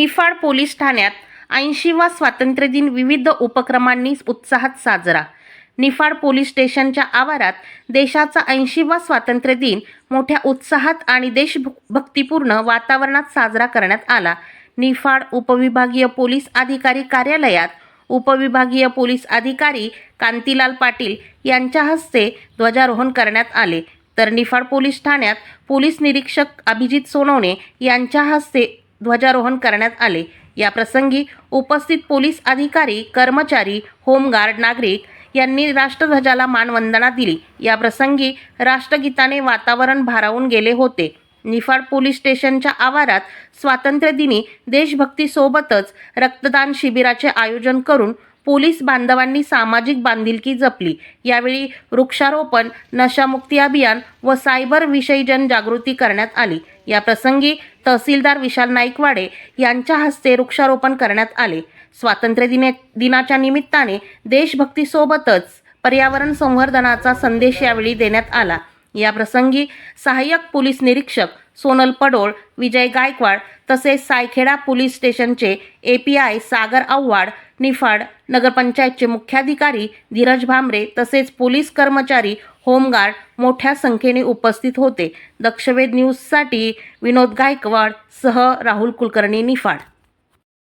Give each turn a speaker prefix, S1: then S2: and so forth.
S1: Niphad police ठाण्यात 80वा स्वातंत्र्यदिन विविध उपक्रमांनी उत्साहात साजरा। निफाड पोलीस स्टेशनच्या आवारात देशाचा 80वा स्वातंत्र्यदिन मोठ्या उत्साहात आणि देशभक्तिपूर्ण वातावरणात साजरा करण्यात आला। निफाड उपविभागीय पोलीस अधिकारी कार्यालयात उपविभागीय पोलीस अधिकारी कांतीलाल पाटील यांच्या हस्ते ध्वजारोहण करण्यात आले, तर निफाड पोलीस ठाण्यात पोलीस निरीक्षक अभिजित सोनवणे यांच्या हस्ते ध्वजारोहण करण्यात आले। या प्रसंगी उपस्थित पोलीस अधिकारी, कर्मचारी, होमगार्ड, नागरिक यांनी राष्ट्रध्वजाला मानवंदना दिली। या प्रसंगी राष्ट्रगीताने वातावरण भारावून गेले होते। निफाड पोलीस स्टेशनच्या आवारात स्वातंत्र्यदिनी देशभक्तीसोबतच रक्तदान शिबिराचे आयोजन करून पोलीस बांधवांनी सामाजिक बांधिलकी जपली। यावेळी वृक्षारोपण, नशामुक्ती अभियान व सायबर विषयी जनजागृती करण्यात आली। या प्रसंगी तहसीलदार विशाल नाईकवाडे यांच्या हस्ते वृक्षारोपण करण्यात आले। स्वातंत्र्य दिनाच्या निमित्ताने देशभक्तीसोबतच पर्यावरण संवर्धनाचा संदेश यावेळी देण्यात आला। या प्रसंगी सहाय्यक पोलीस निरीक्षक सोनल पडोळ, विजय गायकवाड तसेच सायखेडा पोलीस स्टेशनचे API सागर आव्हाड, निफाड नगरपंचायतचे मुख्याधिकारी धीरज भामरे तसेच पोलीस कर्मचारी, होमगार्ड मोठ्या संख्येने उपस्थित होते। दक्षवेध न्यूजसाठी विनोद गायकवाड सह राहुल कुलकर्णी, निफाड।